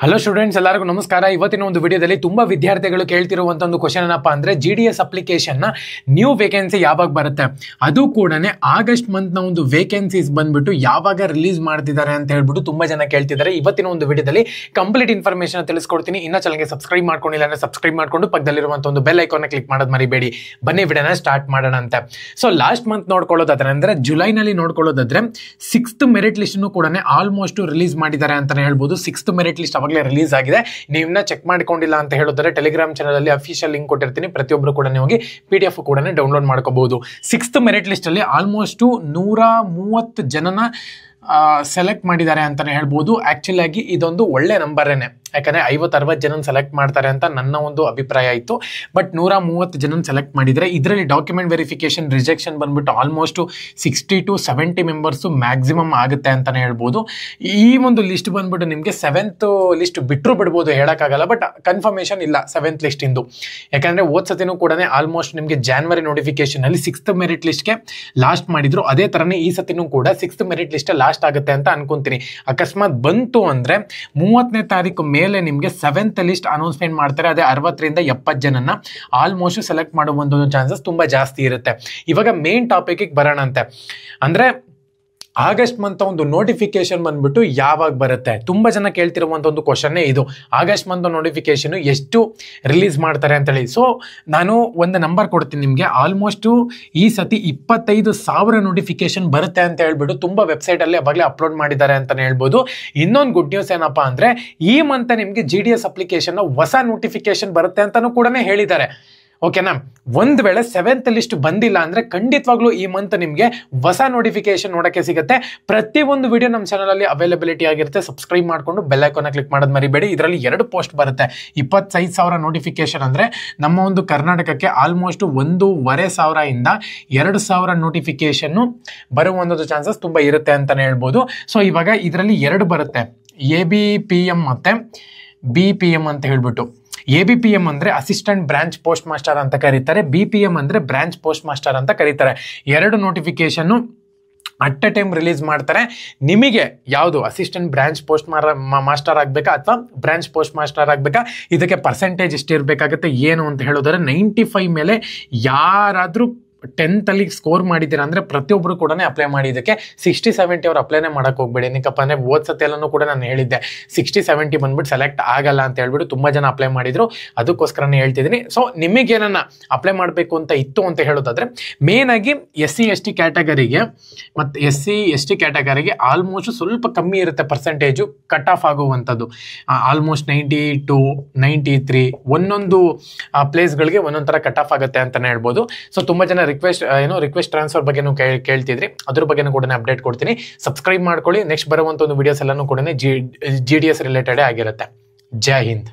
Hello students, ಎಲ್ಲರಿಗೂ ನಮಸ್ಕಾರ. ಇವತ್ತಿನ ಒಂದು ವಿಡಿಯೋದಲ್ಲಿ ತುಂಬಾ ವಿದ್ಯಾರ್ಥಿಗಳು ಕೇಳ್ತಿರುವಂತ ಒಂದು ಕ್ವಶನ್ ಏನಪ್ಪಾ ಅಂದ್ರೆ GDS ಅಪ್ಲಿಕೇಶನ್ ನ ನ್ಯೂ ವೇಕೆನ್ಸಿ ಯಾವಾಗ ಬರುತ್ತೆ, ಅದು ಕೂಡ ಆಗಸ್ಟ್ ಮಂತ್ ನ ಒಂದು ವೇಕೆನ್ಸೀಸ್ ಬಂದ್ಬಿಟ್ಟು ಯಾವಾಗ ರಿಲೀಸ್ ಮಾಡ್ತಿದ್ದಾರೆ ಅಂತ ಹೇಳ್ಬಿಟ್ಟು ತುಂಬಾ ಜನ ಕೇಳ್ತಿದ್ದಾರೆ. ಇವತ್ತಿನ ಒಂದು ವಿಡಿಯೋದಲ್ಲಿ ಕಂಪ್ಲೀಟ್ ಇನ್ಫಾರ್ಮೇಶನ್ ತಿಳಿಸ್ಕೊಡ್ತೀನಿ. ಇನ್ನ ಚಾನಲ್ಗೆ ಸಬ್ಸ್ಕ್ರೈಬ್ ಮಾಡ್ಕೊಂಡಿಲ್ಲ ಅಂದ್ರೆ ಸಬ್ಸ್ಕ್ರೈಬ್ ಮಾಡ್ಕೊಂಡು ಪಕ್ಕದಲ್ಲಿರುವಂತ ಒಂದು ಬೆಲ್ ಐಕಾನ್ ಕ್ಲಿಕ್ ಮಾಡೋದು ಮರಿಬೇಡಿ. ಬನ್ನಿ ವಿಡಿಯೋನ ಸ್ಟಾರ್ಟ್ ಮಾಡೋಣ ಅಂತ. ಸೊ ಲಾಸ್ಟ್ ಮಂತ್ ನೋಡ್ಕೊಳ್ಳೋದಾದ್ರೆ ಅಂದ್ರೆ ಜುಲೈನಲ್ಲಿ ನೋಡ್ಕೊಳ್ಳೋದಾದ್ರೆ 6th ಮೆರಿಟ್ ಲಿಸ್ಟ್ ಕೂಡ ಆಲ್ಮೋಸ್ಟ್ ರಿಲೀಸ್ ಮಾಡಿದ್ದಾರೆ ಅಂತಾನೆ ಹೇಳ್ಬೋದು. 6th ಮೆರಿಟ್ ಲಿಸ್ಟ್ ಅವಾಗಲೇ ರಿಲೀಸ್ ಆಗಿದೆ. ನೀವನ್ನ ಚೆಕ್ ಮಾಡ್ಕೊಂಡಿಲ್ಲ ಅಂತ ಹೇಳಿದ್ರೆ ಟೆಲಿಗ್ರಾಮ್ ಚಾನಲ್ ಅಲ್ಲಿ ಅಫಿಷಿಯಲ್ ಲಿಂಕ್ ಕೊಟ್ಟಿರ್ತೀನಿ, ಪ್ರತಿಯೊಬ್ಬರು ಕೂಡ ಹೋಗಿ PDF ಕೂಡ ಡೌನ್ಲೋಡ್ ಮಾಡ್ಕೋಬಹುದು. 6th ಮೆರಿಟ್ ಲಿಸ್ಟ್ ಅಲ್ಲಿ ಆಲ್ಮೋಸ್ಟ್ 130 ಜನನ ಸೆಲೆಕ್ಟ್ ಮಾಡಿದ್ದಾರೆ ಅಂತಾನೆ ಹೇಳ್ಬೋದು. ಆಕ್ಚುಲ್ ಆಗಿ ಇದೊಂದು ಒಳ್ಳೆ ನಂಬರೇನೆ, ಯಾಕಂದ್ರೆ 50-60 ಜನ ಸೆಲೆಕ್ಟ್ ಮಾಡ್ತಾರೆ ಅಂತ ನನ್ನ ಒಂದು ಅಭಿಪ್ರಾಯ ಇತ್ತು. ಬಟ್ 130 ಜನ ಸೆಲೆಕ್ಟ್ ಮಾಡಿದರೆ ಇದರಲ್ಲಿ ಡಾಕ್ಯುಮೆಂಟ್ ವೆರಿಫಿಕೇಶನ್ ರಿಜೆಕ್ಷನ್ ಬಂದ್ಬಿಟ್ಟು ಆಲ್ಮೋಸ್ಟ್ 60 to 70 ಮೆಂಬರ್ಸ್ ಮ್ಯಾಕ್ಸಿಮಮ್ ಆಗುತ್ತೆ ಅಂತಾನೆ ಹೇಳ್ಬೋದು. ಈ ಒಂದು ಲಿಸ್ಟ್ ಬಂದ್ಬಿಟ್ಟು ನಿಮಗೆ 7th ಲಿಸ್ಟ್ ಬಿಟ್ಟರು ಬಿಡ್ಬೋದು, ಹೇಳಕ್ಕಾಗಲ್ಲ. ಬಟ್ ಕನ್ಫರ್ಮೇಶನ್ ಇಲ್ಲ 7th ಲಿಸ್ಟ್ ಇಂದು, ಯಾಕಂದ್ರೆ ಓದ್ಸತಿನೂ ಕೂಡ ಆಲ್ಮೋಸ್ಟ್ ನಿಮಗೆ ಜಾನ್ವರಿ ನೋಟಿಫಿಕೇಶನ್ ಅಲ್ಲಿ 6th ಮೆರಿಟ್ ಲಿಸ್ಟ್ಗೆ ಲಾಸ್ಟ್ ಮಾಡಿದ್ರು. ಅದೇ ತರನೇ ಈ ಸತಿನೂ ಕೂಡ 6th ಮೆರಿಟ್ ಲಿಸ್ಟ್ ಲಾಸ್ಟ್ ಆಗುತ್ತೆ ಅಂತ ಅನ್ಕೊಂತೀನಿ. ಅಕಸ್ಮಾತ್ ಬಂತು ಅಂದ್ರೆ 30ನೇ ತಾರೀಕು ಮೇಲೆ ನಿಮಗೆ 7th ಲಿಸ್ಟ್ ಅನೌನ್ಸ್ಮೆಂಟ್ ಮಾಡ್ತಾರೆ. ಅದೇ 60ರಿಂದ 70 ಜನನ್ನ ಆಲ್ಮೋಸ್ಟ್ ಸೆಲೆಕ್ಟ್ ಮಾಡುವ ಒಂದು ಚಾನ್ಸಸ್ ತುಂಬಾ ಜಾಸ್ತಿ ಇರುತ್ತೆ. ಇವಾಗ ಮೇನ್ ಟಾಪಿಕ್ ಬರೋಣ ಅಂತೆ. ಅಂದ್ರೆ ಆಗಸ್ಟ್ ಮಂತ್ ಒಂದು ನೋಟಿಫಿಕೇಶನ್ ಬಂದ್ಬಿಟ್ಟು ಯಾವಾಗ ಬರುತ್ತೆ, ತುಂಬಾ ಜನ ಕೇಳ್ತಿರುವಂತ ಒಂದು ಕ್ವಶನ್ನೇ ಇದು. ಆಗಸ್ಟ್ ಮಂತ್ ನೋಟಿಫಿಕೇಶನ್ ಎಷ್ಟು ರಿಲೀಸ್ ಮಾಡ್ತಾರೆ ಅಂತೇಳಿ. ಸೊ ನಾನು ಒಂದು ನಂಬರ್ ಕೊಡ್ತೀನಿ ನಿಮಗೆ. ಆಲ್ಮೋಸ್ಟ್ ಈ ಸತಿ 25,000 ನೋಟಿಫಿಕೇಶನ್ ಬರುತ್ತೆ ಅಂತ ಹೇಳ್ಬಿಟ್ಟು ತುಂಬಾ ವೆಬ್ಸೈಟ್ ಅಲ್ಲಿ ಅವಾಗಲೇ ಅಪ್ಲೋಡ್ ಮಾಡಿದ್ದಾರೆ ಅಂತಾನೆ ಹೇಳ್ಬೋದು. ಇನ್ನೊಂದು ಗುಡ್ ನ್ಯೂಸ್ ಏನಪ್ಪಾ ಅಂದ್ರೆ ಈ ಮಂತ್ ನಿಮಗೆ GDS ಅಪ್ಲಿಕೇಶನ್ ಹೊಸ ನೋಟಿಫಿಕೇಶನ್ ಬರುತ್ತೆ ಅಂತಾನೂ ಕೂಡ ಹೇಳಿದ್ದಾರೆ. ಓಕೆನಾ, ಒಂದ್ ವೇಳೆ 7th ಲಿಸ್ಟ್ ಬಂದಿಲ್ಲ ಅಂದ್ರೆ ಖಂಡಿತವಾಗ್ಲೂ ಈ ಮಂತ್ ನಿಮಗೆ ಹೊಸ ನೋಟಿಫಿಕೇಶನ್ ನೋಡಕ್ಕೆ ಸಿಗುತ್ತೆ. ಪ್ರತಿ ಒಂದು ವಿಡಿಯೋ ನಮ್ಮ ಚಾನಲ್ ಅಲ್ಲಿ ಅವೈಲಬಿಲಿಟಿ ಆಗಿರುತ್ತೆ. ಸಬ್ಸ್ಕ್ರೈಬ್ ಮಾಡ್ಕೊಂಡು ಬೆಲ್ ಐಕಾನ್ ಕ್ಲಿಕ್ ಮಾಡೋದು ಮರಿಬೇಡಿ. ಇದರಲ್ಲಿ 2 ಪೋಸ್ಟ್ ಬರುತ್ತೆ. 25,000 ನೋಟಿಫಿಕೇಶನ್ ಅಂದ್ರೆ ನಮ್ಮ ಒಂದು ಕರ್ನಾಟಕಕ್ಕೆ ಆಲ್ಮೋಸ್ಟ್ 1,500 ಇಂದ 2,000 ನೋಟಿಫಿಕೇಶನ್ ಬರುವ ಒಂದು ಚಾನ್ಸಸ್ ತುಂಬಾ ಇರುತ್ತೆ ಅಂತಾನೆ ಹೇಳ್ಬೋದು. ಸೊ ಇವಾಗ ಇದರಲ್ಲಿ 2 ಬರುತ್ತೆ, ABPM ಮತ್ತೆ BPM ಅಂತ ಹೇಳ್ಬಿಟ್ಟು. ABPM ಅಂದ್ರೆ ಅಸಿಸ್ಟೆಂಟ್ ಬ್ರಾಂಚ್ ಪೋಸ್ಟ್ ಮಾಸ್ಟರ್ ಅಂತ ಕರೀತಾರೆ, BPM ಅಂದ್ರೆ ಬ್ರಾಂಚ್ ಪೋಸ್ಟ್ ಮಾಸ್ಟರ್ ಅಂತ ಕರೀತಾರೆ. 2 notification at A time release ಮಾಡ್ತಾರೆ. ನಿಮಗೆ ಯಾವುದು ಅಸಿಸ್ಟೆಂಟ್ ಬ್ರಾಂಚ್ ಪೋಸ್ಟ್ ಮಾಸ್ಟರ್ ಆಗಬೇಕಾ ಅಥವಾ ಬ್ರಾಂಚ್ ಪೋಸ್ಟ್ ಮಾಸ್ಟರ್ ಆಗಬೇಕಾ, ಇದಕ್ಕೆ ಪರ್ಸೆಂಟೇಜ್ ಎಷ್ಟು ಇರಬೇಕಾಗುತ್ತೆ ಏನು ಅಂತ ಹೇಳಿದ್ರೆ 95 ಮೇಲೆ ಯಾರಾದರೂ 10th ಅಲ್ಲಿ ಸ್ಕೋರ್ ಮಾಡಿದ್ದೀರಾ ಅಂದ್ರೆ ಪ್ರತಿಯೊಬ್ಬರು ಕೂಡ ಅಪ್ಲೈ ಮಾಡಿ. ಇದಕ್ಕೆ 60-70 ಅವ್ರು ಅಪ್ಲೈನೇ ಮಾಡಕ್ ಹೋಗ್ಬೇಡಿ. ಏನಕ್ಕಪ್ಪ ಅಂದ್ರೆ ಓದ್ಸತಿ ಎಲ್ಲನೂ ಕೂಡ ನಾನು ಹೇಳಿದ್ದೆ 60-70 ಬಂದ್ಬಿಟ್ಟು ಸೆಲೆಕ್ಟ್ ಆಗಲ್ಲ ಅಂತ ಹೇಳ್ಬಿಟ್ಟು ತುಂಬಾ ಜನ ಅಪ್ಲೈ ಮಾಡಿದ್ರು, ಅದಕ್ಕೋಸ್ಕರನೇ ಹೇಳ್ತಿದ್ದೀನಿ. ಸೊ ನಿಮಗೇನನ್ನ ಅಪ್ಲೈ ಮಾಡಬೇಕು ಅಂತ ಇತ್ತು ಅಂತ ಹೇಳೋದಾದ್ರೆ ಮೇನ್ ಆಗಿ SC/ST ಕ್ಯಾಟಗರಿಗೆ ಮತ್ತು SC/ST ಕ್ಯಾಟಗರಿಗೆ ಆಲ್ಮೋಸ್ಟ್ ಸ್ವಲ್ಪ ಕಮ್ಮಿ ಇರುತ್ತೆ ಪರ್ಸೆಂಟೇಜು ಕಟ್ ಆಫ್ ಆಗುವಂಥದ್ದು. ಆಲ್ಮೋಸ್ಟ್ 92, 93 ಒಂದೊಂದು ಪ್ಲೇಸ್ಗಳಿಗೆ ಒಂದೊಂದು ಥರ ಕಟ್ ಆಫ್ ಆಗುತ್ತೆ ಅಂತಲೇ ಹೇಳ್ಬೋದು. ಸೊ ತುಂಬ ಜನ ರಿಕ್ವೆಸ್ಟ್ ಟ್ರಾನ್ಸ್ಫರ್ ಬಗ್ಗೆನೂ ಕೇಳ್ತಿದ್ರಿ, ಅದ್ರ ಬಗ್ಗೆನೂ ಕೂಡ ಅಪ್ಡೇಟ್ ಕೊಡ್ತೀನಿ. ಸಬ್ಸ್ಕ್ರೈಬ್ ಮಾಡ್ಕೊಳ್ಳಿ. ನೆಕ್ಸ್ಟ್ ಬರುವಂಥ ಒಂದು ವಿಡಿಯೋಸ್ ಎಲ್ಲನೂ ಕೂಡ GDS ರಿಲೇಟೆಡ್ ಆಗಿರುತ್ತೆ. ಜೈ ಹಿಂದ್.